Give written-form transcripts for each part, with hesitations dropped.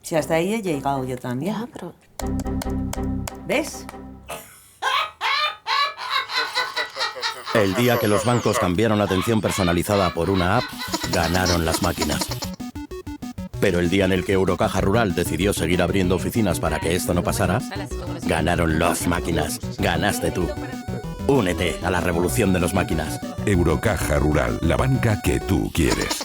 Si hasta ahí he llegado yo también. Ya, pero... ¿Ves? El día que los bancos cambiaron la atención personalizada por una app, ganaron las máquinas. Pero el día en el que Eurocaja Rural decidió seguir abriendo oficinas para que esto no pasara, ganaron las máquinas. Ganaste tú. Únete a la revolución de las máquinas. Eurocaja Rural, la banca que tú quieres.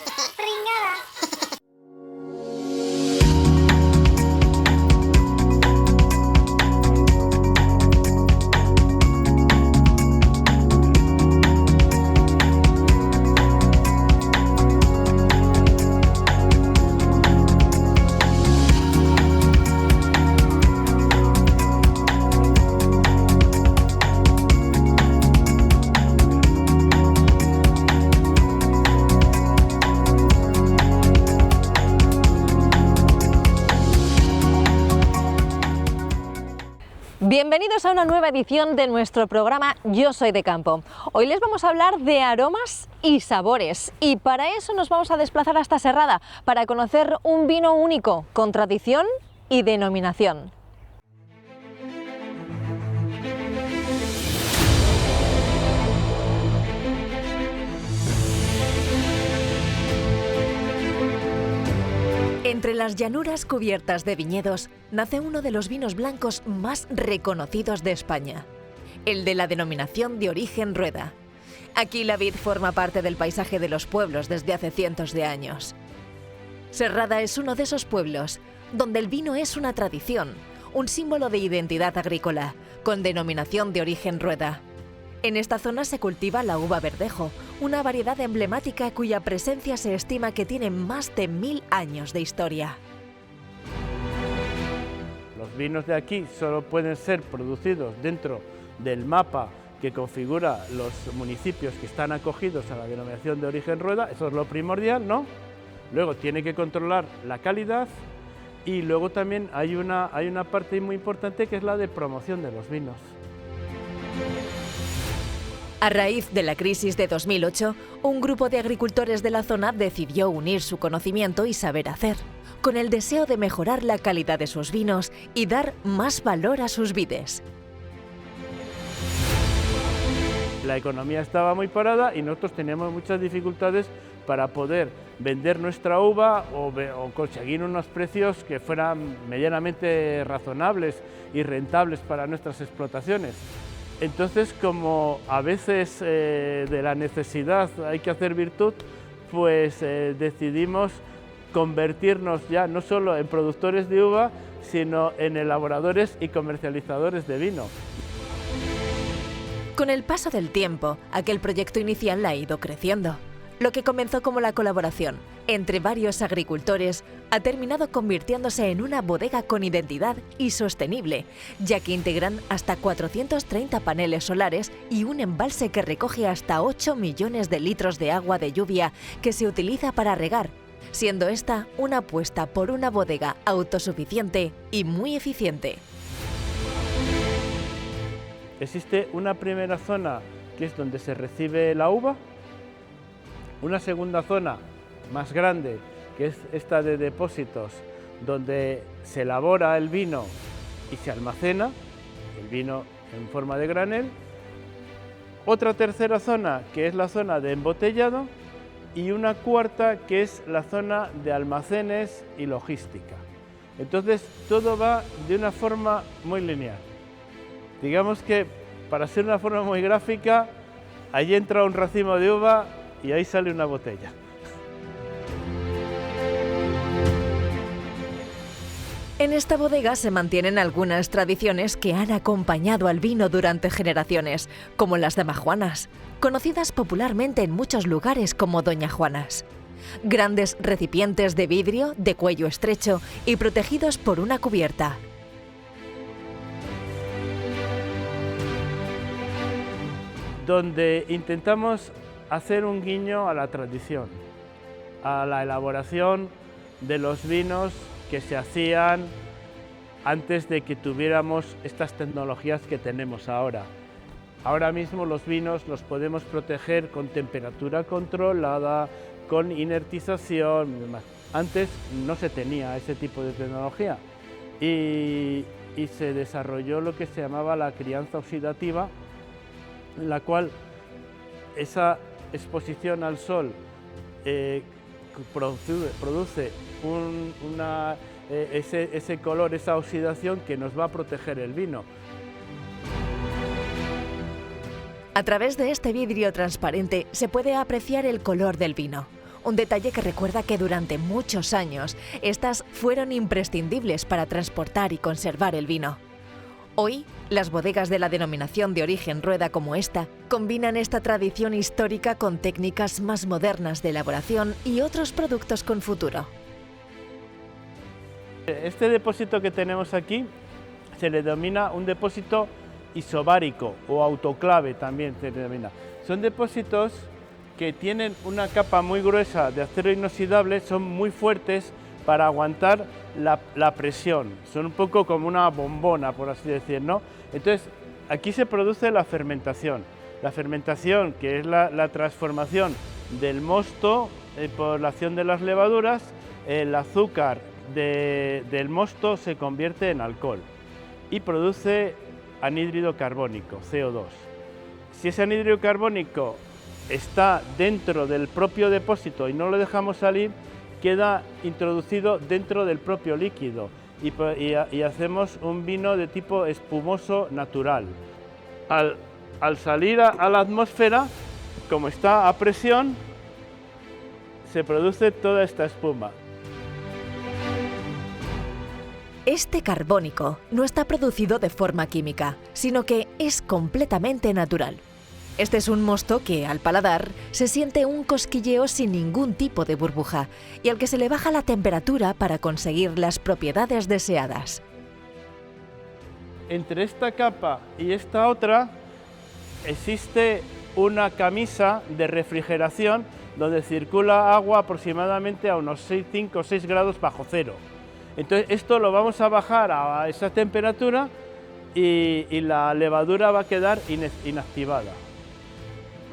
Bienvenidos a una nueva edición de nuestro programa Yo Soy de Campo. Hoy les vamos a hablar de aromas y sabores y para eso nos vamos a desplazar hasta Serrada para conocer un vino único con tradición y denominación. Entre las llanuras cubiertas de viñedos nace uno de los vinos blancos más reconocidos de España, el de la denominación de origen Rueda. Aquí la vid forma parte del paisaje de los pueblos desde hace cientos de años. Serrada es uno de esos pueblos donde el vino es una tradición, un símbolo de identidad agrícola, con denominación de origen Rueda. En esta zona se cultiva la uva verdejo, una variedad emblemática cuya presencia se estima que tiene más de 1000 años de historia. Los vinos de aquí solo pueden ser producidos dentro del mapa que configura los municipios que están acogidos a la denominación de origen Rueda, eso es lo primordial, ¿no? Luego tiene que controlar la calidad y luego también hay una parte muy importante que es la de promoción de los vinos. A raíz de la crisis de 2008, un grupo de agricultores de la zona decidió unir su conocimiento y saber hacer, con el deseo de mejorar la calidad de sus vinos y dar más valor a sus vides. La economía estaba muy parada y nosotros teníamos muchas dificultades para poder vender nuestra uva o conseguir unos precios que fueran medianamente razonables y rentables para nuestras explotaciones. Entonces, como a veces de la necesidad hay que hacer virtud, pues decidimos convertirnos ya no solo en productores de uva, sino en elaboradores y comercializadores de vino. Con el paso del tiempo, aquel proyecto inicial ha ido creciendo. Lo que comenzó como la colaboración entre varios agricultores ha terminado convirtiéndose en una bodega con identidad y sostenible, ya que integran hasta 430 paneles solares y un embalse que recoge hasta 8 millones de litros de agua de lluvia que se utiliza para regar, siendo esta una apuesta por una bodega autosuficiente y muy eficiente. Existe una primera zona que es donde se recibe la uva, una segunda zona más grande, que es esta de depósitos, donde se elabora el vino y se almacena, el vino en forma de granel. Otra tercera zona, que es la zona de embotellado, y una cuarta, que es la zona de almacenes y logística. Entonces, todo va de una forma muy lineal. Digamos que, para ser una forma muy gráfica, allí entra un racimo de uva y ahí sale una botella. En esta bodega se mantienen algunas tradiciones que han acompañado al vino durante generaciones, como las damajuanas, conocidas popularmente en muchos lugares como Doña Juanas. Grandes recipientes de vidrio de cuello estrecho y protegidos por una cubierta. Donde intentamos hacer un guiño a la tradición, a la elaboración de los vinos que se hacían antes de que tuviéramos estas tecnologías que tenemos ahora. Ahora mismo los vinos los podemos proteger con temperatura controlada, con inertización y demás. Antes no se tenía ese tipo de tecnología y se desarrolló lo que se llamaba la crianza oxidativa, en la cual esa exposición al sol produce ese color, esa oxidación que nos va a proteger el vino. A través de este vidrio transparente se puede apreciar el color del vino. Un detalle que recuerda que durante muchos años estas fueron imprescindibles para transportar y conservar el vino. Hoy, las bodegas de la denominación de origen Rueda como esta combinan esta tradición histórica con técnicas más modernas de elaboración y otros productos con futuro. Este depósito que tenemos aquí se le denomina un depósito isobárico o autoclave, también se denomina. Son depósitos que tienen una capa muy gruesa de acero inoxidable, son muy fuertes para aguantar la presión, son un poco como una bombona, por así decir, ¿no? Entonces, aquí se produce la fermentación, que es la transformación del mosto por la acción de las levaduras. El azúcar del mosto se convierte en alcohol y produce anhídrido carbónico, CO2. Si ese anhídrido carbónico está dentro del propio depósito y no lo dejamos salir, queda introducido dentro del propio líquido y hacemos un vino de tipo espumoso natural. Al salir a la atmósfera, como está a presión, se produce toda esta espuma. Este carbónico no está producido de forma química, sino que es completamente natural. Este es un mosto que, al paladar, se siente un cosquilleo sin ningún tipo de burbuja y al que se le baja la temperatura para conseguir las propiedades deseadas. Entre esta capa y esta otra existe una camisa de refrigeración donde circula agua aproximadamente a unos 5 o 6 grados bajo cero. Entonces esto lo vamos a bajar a esa temperatura y la levadura va a quedar inactivada.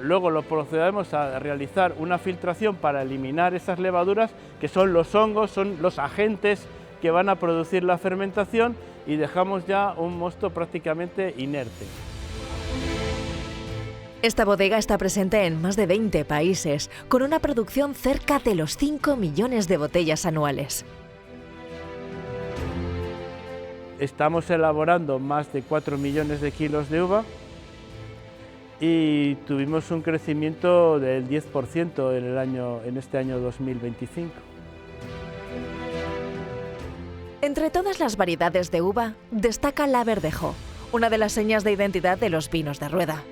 Luego lo procedemos a realizar una filtración para eliminar esas levaduras, que son los hongos, son los agentes que van a producir la fermentación, y dejamos ya un mosto prácticamente inerte. Esta bodega está presente en más de 20 países, con una producción cerca de los 5 millones de botellas anuales. Estamos elaborando más de 4 millones de kilos de uva y tuvimos un crecimiento del 10% en este año 2025. Entre todas las variedades de uva, destaca la Verdejo, una de las señas de identidad de los vinos de Rueda.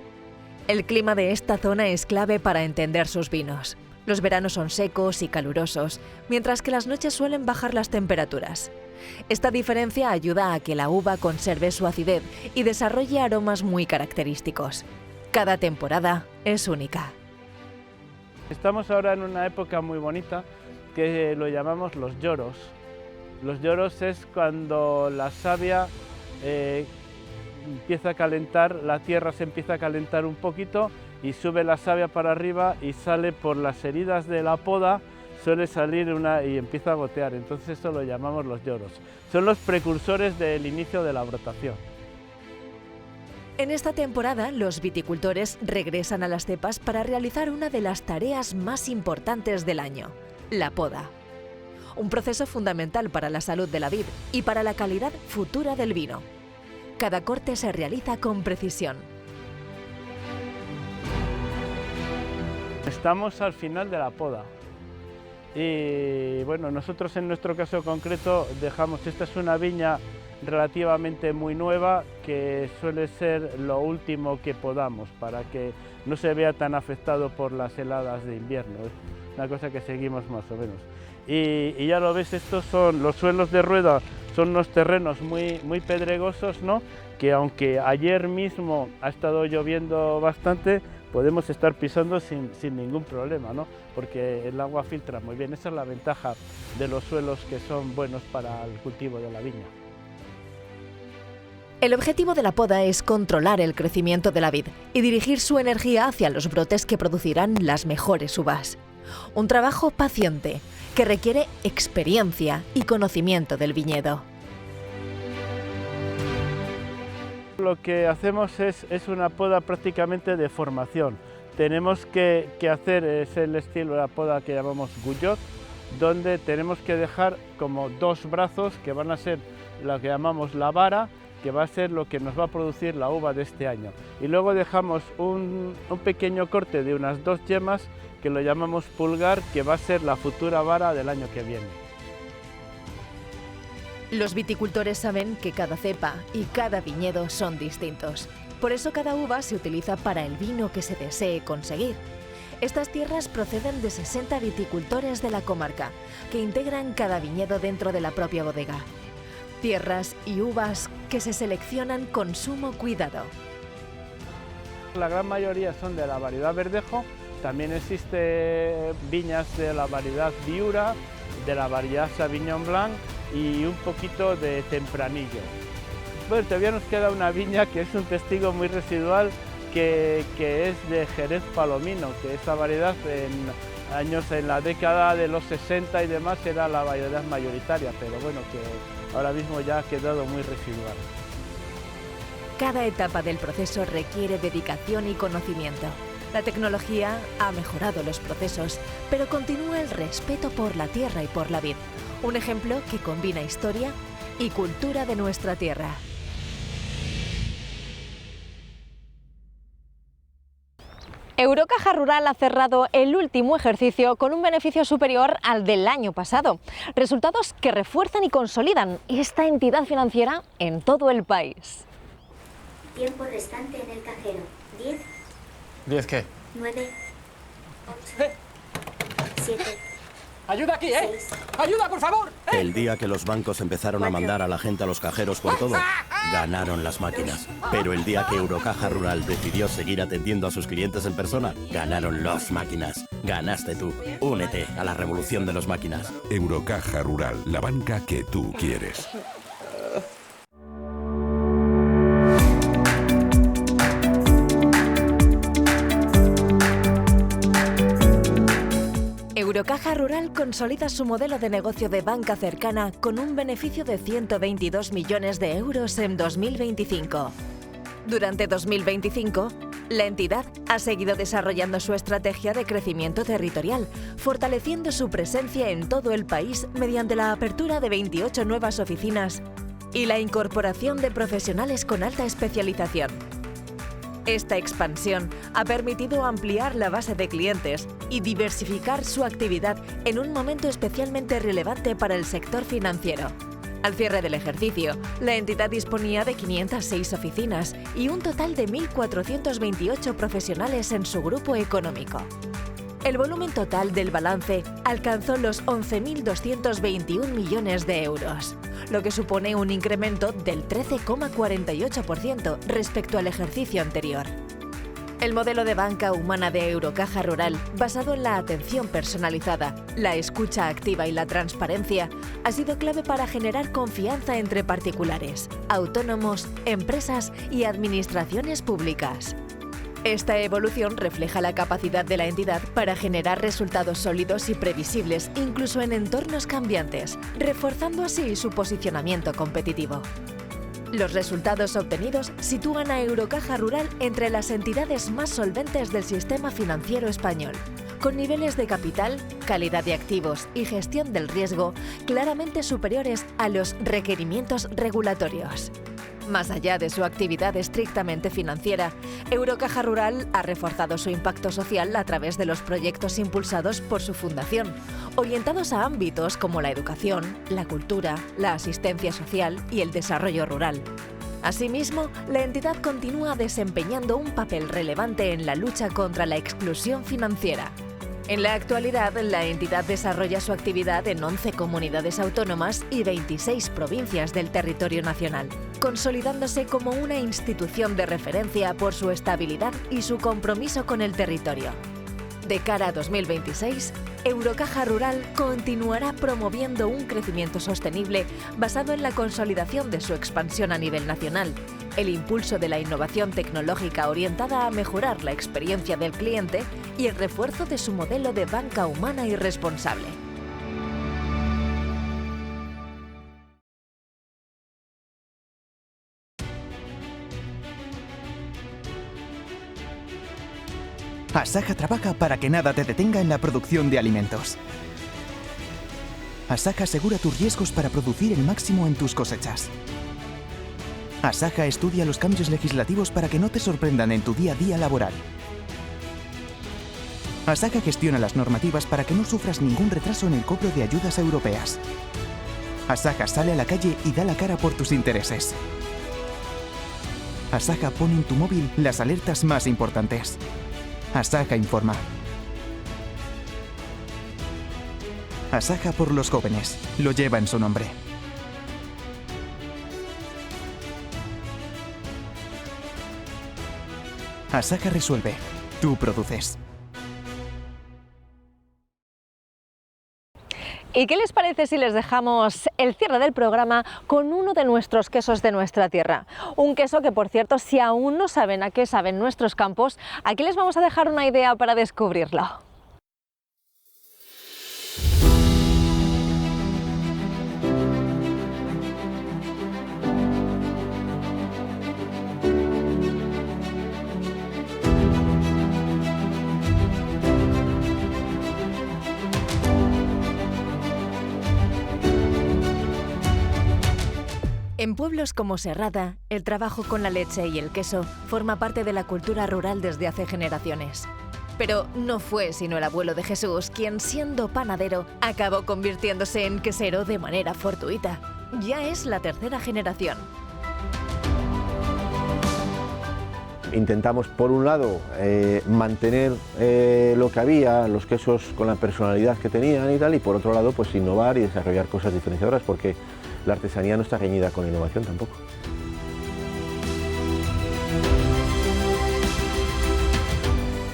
El clima de esta zona es clave para entender sus vinos. Los veranos son secos y calurosos, mientras que las noches suelen bajar las temperaturas. Esta diferencia ayuda a que la uva conserve su acidez y desarrolle aromas muy característicos. Cada temporada es única. Estamos ahora en una época muy bonita que lo llamamos los lloros. Los lloros es cuando la savia empieza a calentar, la tierra se empieza a calentar un poquito y sube la savia para arriba y sale por las heridas de la poda, suele salir y empieza a gotear, entonces eso lo llamamos los lloros. Son los precursores del inicio de la brotación. En esta temporada, los viticultores regresan a las cepas para realizar una de las tareas más importantes del año, la poda. Un proceso fundamental para la salud de la vid y para la calidad futura del vino. Cada corte se realiza con precisión. Estamos al final de la poda y bueno, nosotros en nuestro caso concreto esta es una viña relativamente muy nueva que suele ser lo último que podamos para que no se vea tan afectado por las heladas de invierno. Es una cosa que seguimos más o menos. Y ya lo ves, estos son los suelos de Rueda, son unos terrenos muy pedregosos, ¿no? Que aunque ayer mismo ha estado lloviendo bastante, podemos estar pisando sin ningún problema, ¿no? Porque el agua filtra muy bien. Esa es la ventaja de los suelos que son buenos para el cultivo de la viña. El objetivo de la poda es controlar el crecimiento de la vid y dirigir su energía hacia los brotes que producirán las mejores uvas. Un trabajo paciente que requiere experiencia y conocimiento del viñedo. Lo que hacemos es una poda prácticamente de formación. Tenemos que hacer, es el estilo de la poda que llamamos Guyot, donde tenemos que dejar como dos brazos que van a ser lo que llamamos la vara, que va a ser lo que nos va a producir la uva de este año. Y luego dejamos un pequeño corte de unas 2 yemas que lo llamamos pulgar, que va a ser la futura vara del año que viene. Los viticultores saben que cada cepa y cada viñedo son distintos. Por eso cada uva se utiliza para el vino que se desee conseguir. Estas tierras proceden de 60 viticultores de la comarca, que integran cada viñedo dentro de la propia bodega. Tierras y uvas que se seleccionan con sumo cuidado. La gran mayoría son de la variedad Verdejo, también existe viñas de la variedad Viura, de la variedad Sauvignon Blanc y un poquito de Tempranillo. Bueno, todavía nos queda una viña que es un testigo muy residual, que es de Jerez Palomino, que esa variedad en la década de los 60 y demás era la variedad mayoritaria, pero bueno, que ahora mismo ya ha quedado muy residual. Cada etapa del proceso requiere dedicación y conocimiento. La tecnología ha mejorado los procesos, pero continúa el respeto por la tierra y por la vid. Un ejemplo que combina historia y cultura de nuestra tierra. Eurocaja Rural ha cerrado el último ejercicio con un beneficio superior al del año pasado. Resultados que refuerzan y consolidan esta entidad financiera en todo el país. Tiempo restante en el cajero. 10. ¿10 qué? 9. 8. 7. ¡Ayuda aquí, 6. ¡Ayuda, por favor! El día que los bancos empezaron a mandar a la gente a los cajeros por todo, ganaron las máquinas. Pero el día que Eurocaja Rural decidió seguir atendiendo a sus clientes en persona, ganaron las máquinas. Ganaste tú. Únete a la revolución de las máquinas. Eurocaja Rural, la banca que tú quieres. Eurocaja Rural consolida su modelo de negocio de banca cercana con un beneficio de 122 millones de euros en 2025. Durante 2025, la entidad ha seguido desarrollando su estrategia de crecimiento territorial, fortaleciendo su presencia en todo el país mediante la apertura de 28 nuevas oficinas y la incorporación de profesionales con alta especialización. Esta expansión ha permitido ampliar la base de clientes y diversificar su actividad en un momento especialmente relevante para el sector financiero. Al cierre del ejercicio, la entidad disponía de 506 oficinas y un total de 1.428 profesionales en su grupo económico. El volumen total del balance alcanzó los 11.221 millones de euros, lo que supone un incremento del 13,48% respecto al ejercicio anterior. El modelo de banca humana de Eurocaja Rural, basado en la atención personalizada, la escucha activa y la transparencia, ha sido clave para generar confianza entre particulares, autónomos, empresas y administraciones públicas. Esta evolución refleja la capacidad de la entidad para generar resultados sólidos y previsibles, incluso en entornos cambiantes, reforzando así su posicionamiento competitivo. Los resultados obtenidos sitúan a Eurocaja Rural entre las entidades más solventes del sistema financiero español, con niveles de capital, calidad de activos y gestión del riesgo claramente superiores a los requerimientos regulatorios. Más allá de su actividad estrictamente financiera, Eurocaja Rural ha reforzado su impacto social a través de los proyectos impulsados por su fundación, orientados a ámbitos como la educación, la cultura, la asistencia social y el desarrollo rural. Asimismo, la entidad continúa desempeñando un papel relevante en la lucha contra la exclusión financiera. En la actualidad, la entidad desarrolla su actividad en 11 comunidades autónomas y 26 provincias del territorio nacional, consolidándose como una institución de referencia por su estabilidad y su compromiso con el territorio. De cara a 2026, Eurocaja Rural continuará promoviendo un crecimiento sostenible basado en la consolidación de su expansión a nivel nacional el impulso de la innovación tecnológica orientada a mejorar la experiencia del cliente y el refuerzo de su modelo de banca humana y responsable. Asaja trabaja para que nada te detenga en la producción de alimentos. Asaja asegura tus riesgos para producir el máximo en tus cosechas. Asaja estudia los cambios legislativos para que no te sorprendan en tu día a día laboral. Asaja gestiona las normativas para que no sufras ningún retraso en el cobro de ayudas europeas. Asaja sale a la calle y da la cara por tus intereses. Asaja pone en tu móvil las alertas más importantes. Asaja informa. Asaja por los jóvenes. Lo lleva en su nombre. Asaja resuelve. Tú produces. ¿Y qué les parece si les dejamos el cierre del programa con uno de nuestros quesos de nuestra tierra? Un queso que, por cierto, si aún no saben a qué saben nuestros campos, aquí les vamos a dejar una idea para descubrirlo. En pueblos como Serrada, el trabajo con la leche y el queso forma parte de la cultura rural desde hace generaciones. Pero no fue sino el abuelo de Jesús quien, siendo panadero, acabó convirtiéndose en quesero de manera fortuita. Ya es la tercera generación. Intentamos, por un lado, mantener lo que había, los quesos con la personalidad que tenían y tal, y por otro lado, pues innovar y desarrollar cosas diferenciadoras, porque la artesanía no está reñida con la innovación tampoco.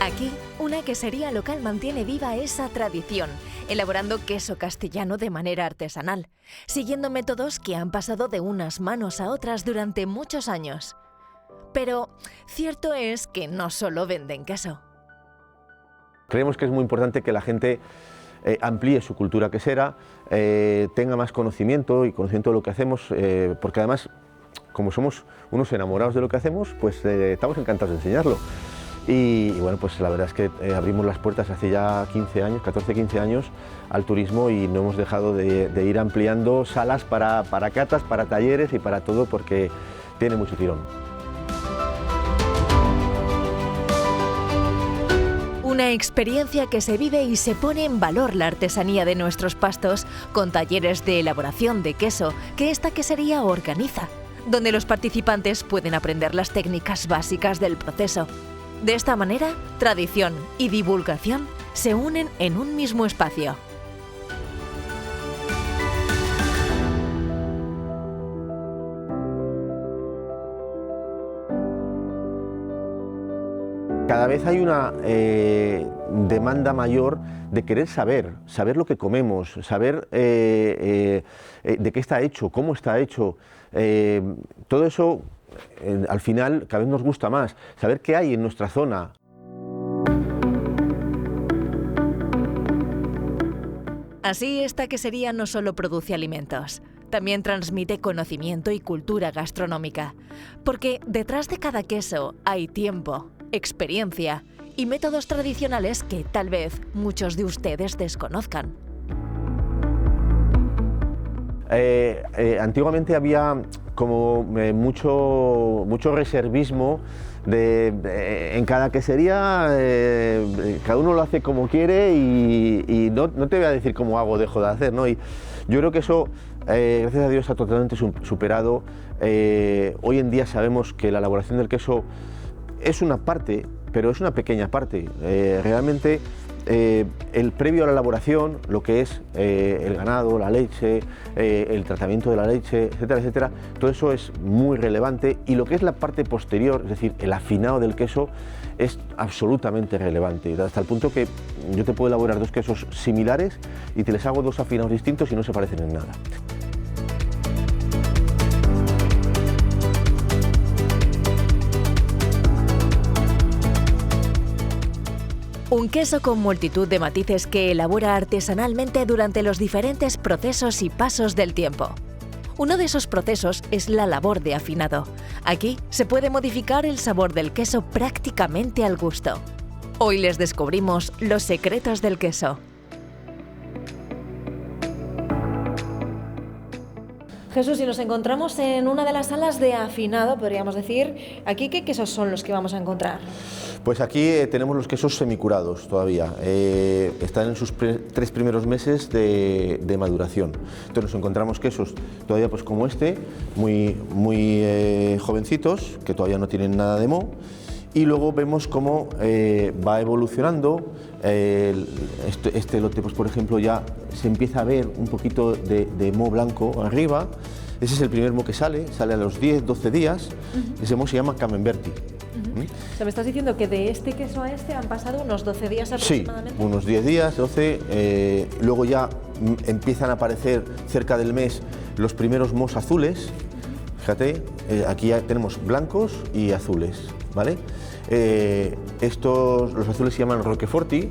Aquí, una quesería local mantiene viva esa tradición, elaborando queso castellano de manera artesanal, siguiendo métodos que han pasado de unas manos a otras durante muchos años. Pero cierto es que no solo venden queso. Creemos que es muy importante que la gente amplíe su cultura quesera, tenga más conocimiento y conocimiento de lo que hacemos, porque además, como somos unos enamorados de lo que hacemos, pues estamos encantados de enseñarlo. Y bueno, pues la verdad es que abrimos las puertas hace ya 15 años, 14-15 años al turismo y no hemos dejado de ir ampliando salas para catas, para talleres y para todo, porque tiene mucho tirón. Una experiencia que se vive y se pone en valor la artesanía de nuestros pastos con talleres de elaboración de queso que esta quesería organiza, donde los participantes pueden aprender las técnicas básicas del proceso. De esta manera, tradición y divulgación se unen en un mismo espacio. Cada vez hay una demanda mayor de querer saber lo que comemos, saber de qué está hecho, cómo está hecho. Todo eso, al final, cada vez nos gusta más. Saber qué hay en nuestra zona. Así, esta quesería no solo produce alimentos, también transmite conocimiento y cultura gastronómica. Porque detrás de cada queso hay tiempo, experiencia y métodos tradicionales que tal vez muchos de ustedes desconozcan. Antiguamente había como mucho reservismo en cada quesería, cada uno lo hace como quiere y no te voy a decir cómo hago o dejo de hacer, ¿no? Y yo creo que eso, gracias a Dios, está totalmente superado. Hoy en día sabemos que la elaboración del queso es una parte, pero es una pequeña parte. Realmente el previo a la elaboración, lo que es el ganado, la leche, el tratamiento de la leche, etcétera, etcétera, todo eso es muy relevante, y lo que es la parte posterior, es decir, el afinado del queso, es absolutamente relevante, hasta el punto que yo te puedo elaborar dos quesos similares y te les hago dos afinados distintos y no se parecen en nada. Un queso con multitud de matices que elabora artesanalmente durante los diferentes procesos y pasos del tiempo. Uno de esos procesos es la labor de afinado. Aquí se puede modificar el sabor del queso prácticamente al gusto. Hoy les descubrimos los secretos del queso. Jesús, si nos encontramos en una de las salas de afinado, podríamos decir, ¿aquí qué quesos son los que vamos a encontrar? Pues aquí tenemos los quesos semicurados todavía, están en sus 3 primeros meses de maduración. Entonces nos encontramos quesos todavía pues como este, muy jovencitos, que todavía no tienen nada de moho, y luego vemos cómo va evolucionando. Este lote, pues por ejemplo, ya se empieza a ver un poquito de moho blanco arriba. Ese es el primer moho que sale a los 10-12 días. Ese moho se llama Camemberti. O sea, me estás diciendo que de este queso a este han pasado unos 12 días aproximadamente. Sí, unos 10 días, 12. Luego ya empiezan a aparecer cerca del mes los primeros mohos azules. Fíjate, aquí ya tenemos blancos y azules, ¿vale? Los azules se llaman Roqueforti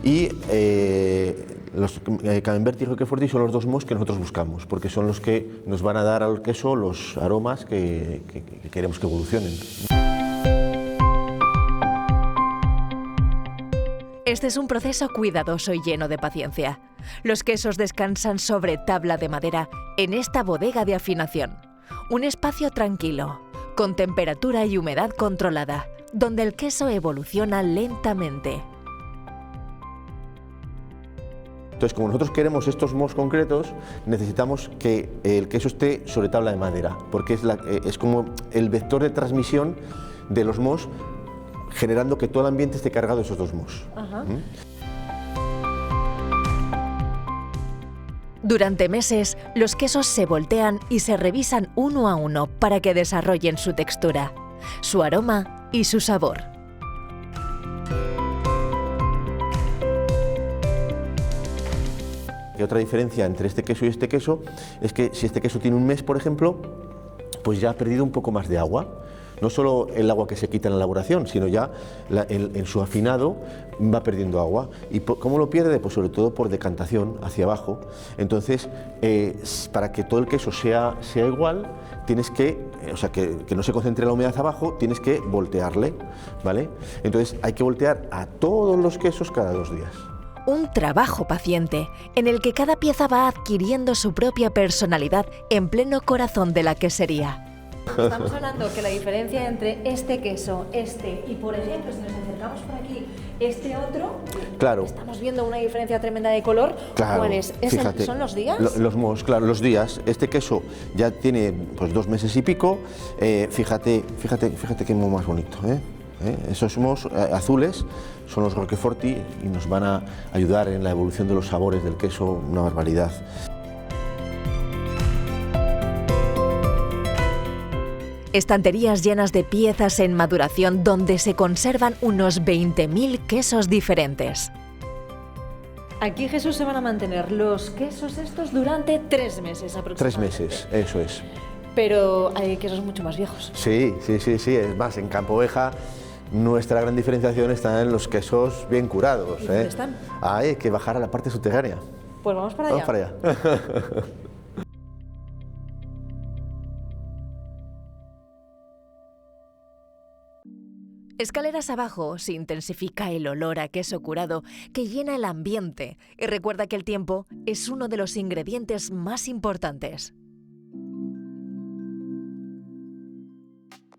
y los Camemberti y Roqueforti son los 2 mohos que nosotros buscamos, porque son los que nos van a dar al queso los aromas que queremos que evolucionen. Este es un proceso cuidadoso y lleno de paciencia. Los quesos descansan sobre tabla de madera en esta bodega de afinación. Un espacio tranquilo, con temperatura y humedad controlada, donde el queso evoluciona lentamente. Entonces, como nosotros queremos estos mohos concretos, necesitamos que el queso esté sobre tabla de madera, porque es como el vector de transmisión de los mohos, generando que todo el ambiente esté cargado de esos 2 mohos. Durante meses, los quesos se voltean y se revisan uno a uno para que desarrollen su textura, su aroma y su sabor. Y otra diferencia entre este queso y este queso es que si este queso tiene un mes, por ejemplo, pues ya ha perdido un poco más de agua. No solo el agua que se quita en la elaboración, sino ya en su afinado va perdiendo agua. ¿Y cómo lo pierde? Pues sobre todo por decantación hacia abajo. Entonces, para que todo el queso sea igual, tienes que no se concentre la humedad abajo, tienes que voltearle, ¿vale? Entonces hay que voltear a todos los quesos cada 2 días. Un trabajo paciente, en el que cada pieza va adquiriendo su propia personalidad en pleno corazón de la quesería. Estamos hablando que la diferencia entre este queso, y por ejemplo, si nos acercamos por aquí, este otro, claro, estamos viendo una diferencia tremenda de color. Claro, ¿Cuál es? Fíjate, ¿Son los días? Los mohos, claro, los días. Este queso ya tiene pues 2 meses y pico. Fíjate qué moho más bonito, Esos mohos azules son los Roqueforti y nos van a ayudar en la evolución de los sabores del queso, una barbaridad. Estanterías llenas de piezas en maduración donde se conservan unos 20.000 quesos diferentes. Aquí, Jesús, se van a mantener los quesos estos durante 3 meses aproximadamente. 3 meses, eso es. Pero hay quesos mucho más viejos. Sí. Es más, en Campo Oveja nuestra gran diferenciación está en los quesos bien curados. ¿Y dónde están? Hay que bajar a la parte subterránea. Pues vamos para allá. Vamos para allá. Escaleras abajo se intensifica el olor a queso curado que llena el ambiente y recuerda que el tiempo es uno de los ingredientes más importantes.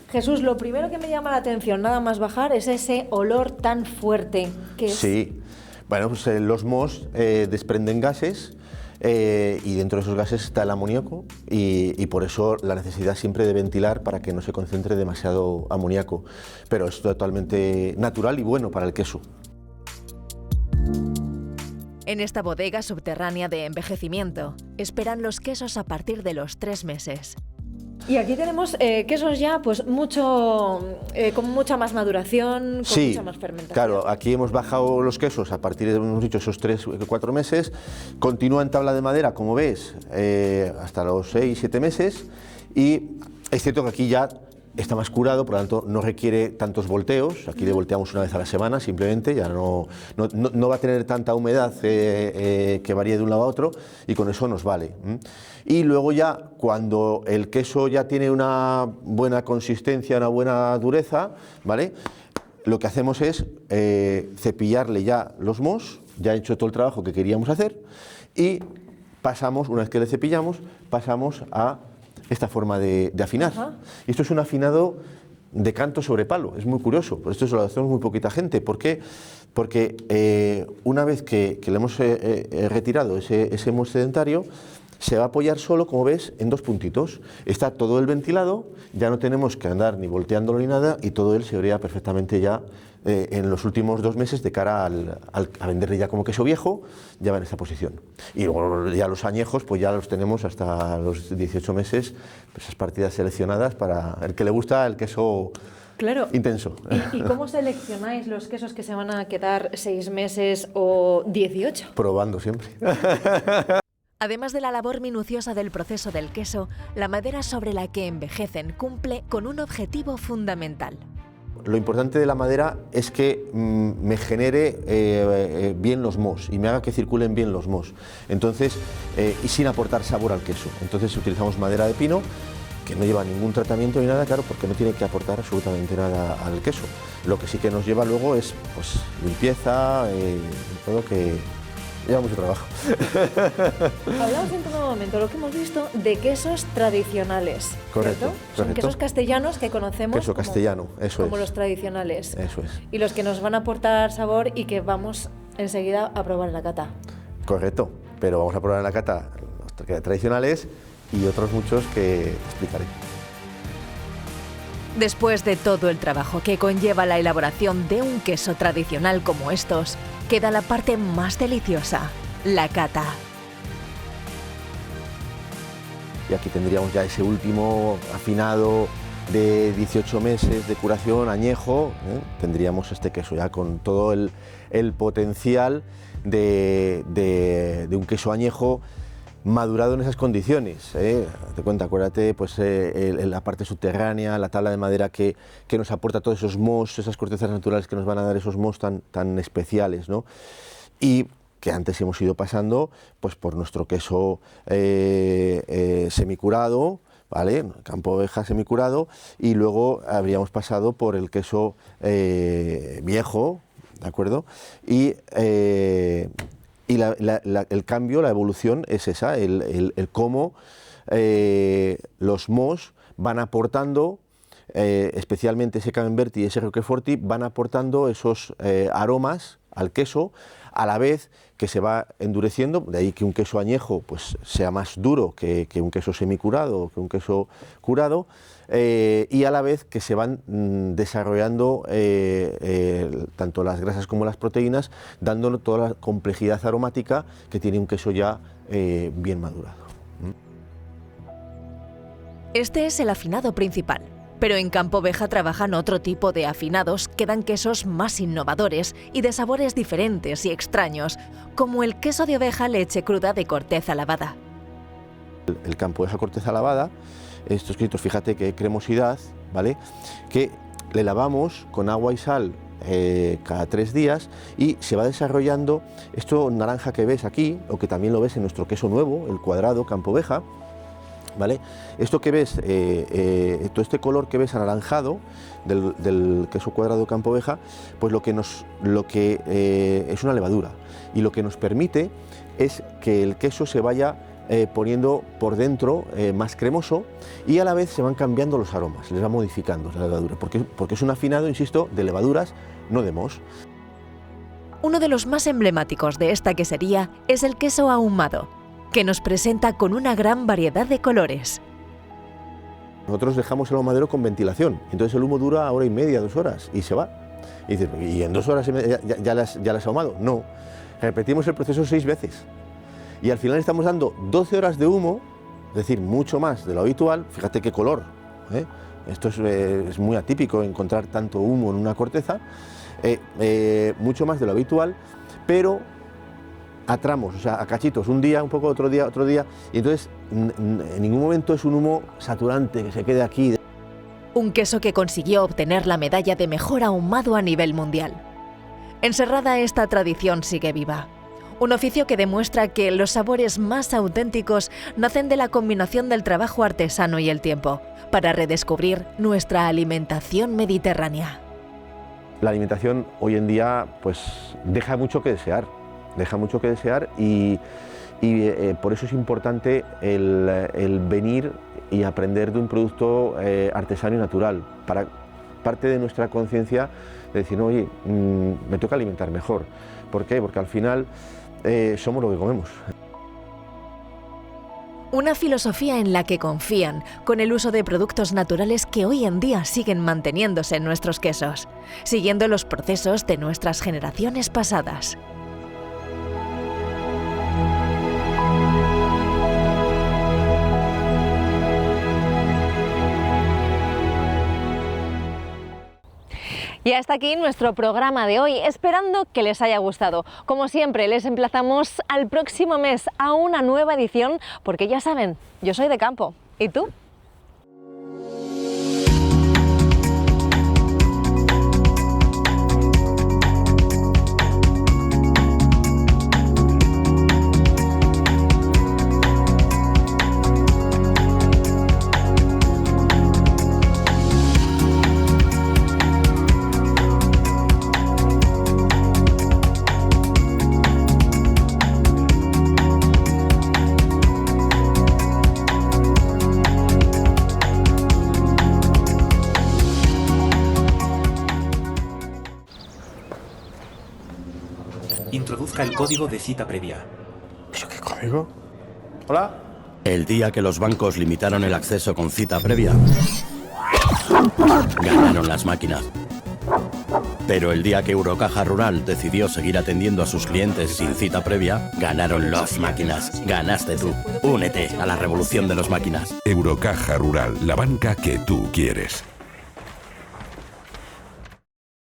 Jesús, lo primero que me llama la atención, nada más bajar, es ese olor tan fuerte que es. Sí, bueno, pues los mohos desprenden gases y dentro de esos gases está el amoníaco y por eso la necesidad siempre de ventilar para que no se concentre demasiado amoníaco, pero es totalmente natural y bueno para el queso. En esta bodega subterránea de envejecimiento esperan los quesos a partir de los 3 meses. Y aquí tenemos quesos ya pues con mucha más maduración, con mucha más fermentación. Claro, aquí hemos bajado los quesos a partir de, hemos dicho, esos 3-4 meses. Continúa en tabla de madera, como ves, hasta los 6-7 meses. Y es cierto que aquí ya está más curado, por lo tanto no requiere tantos volteos. Aquí le volteamos una vez a la semana simplemente, ya no va a tener tanta humedad que varíe de un lado a otro, y con eso nos vale. Y luego ya cuando el queso ya tiene una buena consistencia, una buena dureza, ¿vale?, lo que hacemos es cepillarle ya los mos, ya he hecho todo el trabajo que queríamos hacer, y pasamos, una vez que le cepillamos, pasamos a esta forma de afinar. Y esto es un afinado de canto sobre palo, es muy curioso, pero esto lo hacemos muy poquita gente. ¿Por qué? Porque una vez que le hemos retirado ese mos sedentario, se va a apoyar solo, como ves, en dos puntitos. Está todo el ventilado, ya no tenemos que andar ni volteándolo ni nada, y todo él se orea perfectamente ya en los últimos 2 meses de cara a venderle ya como queso viejo, ya va en esta posición. Y luego ya los añejos, pues ya los tenemos hasta los 18 meses, pues esas partidas seleccionadas para el que le gusta el queso intenso. ¿Y cómo seleccionáis los quesos que se van a quedar 6 meses o 18? Probando siempre. Además de la labor minuciosa del proceso del queso, la madera sobre la que envejecen cumple con un objetivo fundamental. Lo importante de la madera es que me genere bien los mos y me haga que circulen bien los mos. Entonces, y sin aportar sabor al queso. Entonces utilizamos madera de pino, que no lleva ningún tratamiento ni nada, claro, porque no tiene que aportar absolutamente nada al queso. Lo que sí que nos lleva luego es, pues, limpieza, todo, que lleva mucho trabajo. Hablamos en todo momento, lo que hemos visto, de quesos tradicionales. Correcto, ¿cierto? Son quesos castellanos que conocemos queso castellano, eso como es. los tradicionales. Eso es. Y los que nos van a aportar sabor y que vamos enseguida a probar en la cata. Correcto, pero vamos a probar en la cata los tradicionales y otros muchos que explicaré. Después de todo el trabajo que conlleva la elaboración de un queso tradicional como estos, queda la parte más deliciosa, la cata. Y aquí tendríamos ya ese último afinado de 18 meses de curación, añejo. Tendríamos este queso ya con todo el potencial de un queso añejo madurado en esas condiciones. Te cuenta, acuérdate, pues la parte subterránea, la tabla de madera que nos aporta todos esos mohos, esas cortezas naturales que nos van a dar esos mohos tan especiales, ¿no? Y que antes hemos ido pasando pues por nuestro queso semicurado, ¿vale? Campo Oveja semicurado, y luego habríamos pasado por el queso viejo, ¿de acuerdo? Y el cambio, la evolución es esa, el cómo los mohos van aportando, especialmente ese Camembert y ese Roquefort, van aportando esos aromas al queso, a la vez que se va endureciendo, de ahí que un queso añejo pues sea más duro que un queso semicurado o que un queso curado, y a la vez que se van desarrollando tanto las grasas como las proteínas, dándonos toda la complejidad aromática que tiene un queso ya bien madurado. Este es el afinado principal, pero en Campo Oveja trabajan otro tipo de afinados que dan quesos más innovadores y de sabores diferentes y extraños, como el queso de oveja leche cruda de corteza lavada. El Campo Oveja corteza lavada, estos quesos, fíjate qué cremosidad, ¿vale? Que le lavamos con agua y sal cada 3 días y se va desarrollando esto naranja que ves aquí, o que también lo ves en nuestro queso nuevo, el cuadrado Campo Oveja, ¿vale? Esto que ves, todo este color que ves anaranjado del queso cuadrado Campo Oveja, pues lo que es una levadura, y lo que nos permite es que el queso se vaya poniendo por dentro más cremoso, y a la vez se van cambiando los aromas, les va modificando la levadura, porque es un afinado, insisto, de levaduras, no de mohos. Uno de los más emblemáticos de esta quesería es el queso ahumado, que nos presenta con una gran variedad de colores. Nosotros dejamos el ahumadero con ventilación, entonces el humo dura 1 hora y media, 2 horas, y se va. Y dices, ¿y en 2 horas ya las has ahumado? No, repetimos el proceso 6 veces. Y al final estamos dando 12 horas de humo, es decir, mucho más de lo habitual. Fíjate qué color, ¿eh? Esto es muy atípico encontrar tanto humo en una corteza, mucho más de lo habitual, pero a tramos, o sea, a cachitos, un día, un poco, otro día, y entonces en ningún momento es un humo saturante que se quede aquí. un queso que consiguió obtener la medalla de mejor ahumado a nivel mundial. En Serrada esta tradición sigue viva. Un oficio que demuestra que los sabores más auténticos nacen de la combinación del trabajo artesano y el tiempo, para redescubrir nuestra alimentación mediterránea. La alimentación hoy en día pues deja mucho que desear y por eso es importante el venir y aprender de un producto artesano y natural, para parte de nuestra conciencia de decir, no, oye, me toca alimentar mejor. ¿Por qué? Porque al final somos lo que comemos. Una filosofía en la que confían, con el uso de productos naturales que hoy en día siguen manteniéndose en nuestros quesos, siguiendo los procesos de nuestras generaciones pasadas. Y hasta aquí nuestro programa de hoy, esperando que les haya gustado. Como siempre, les emplazamos al próximo mes a una nueva edición, porque ya saben, yo soy de campo. ¿Y tú? Introduzca el código de cita previa. ¿Pero qué código? ¿Hola? El día que los bancos limitaron el acceso con cita previa, ganaron las máquinas. Pero el día que Eurocaja Rural decidió seguir atendiendo a sus clientes sin cita previa, ganaron las máquinas. Ganaste tú. Únete a la revolución de las máquinas. Eurocaja Rural, la banca que tú quieres.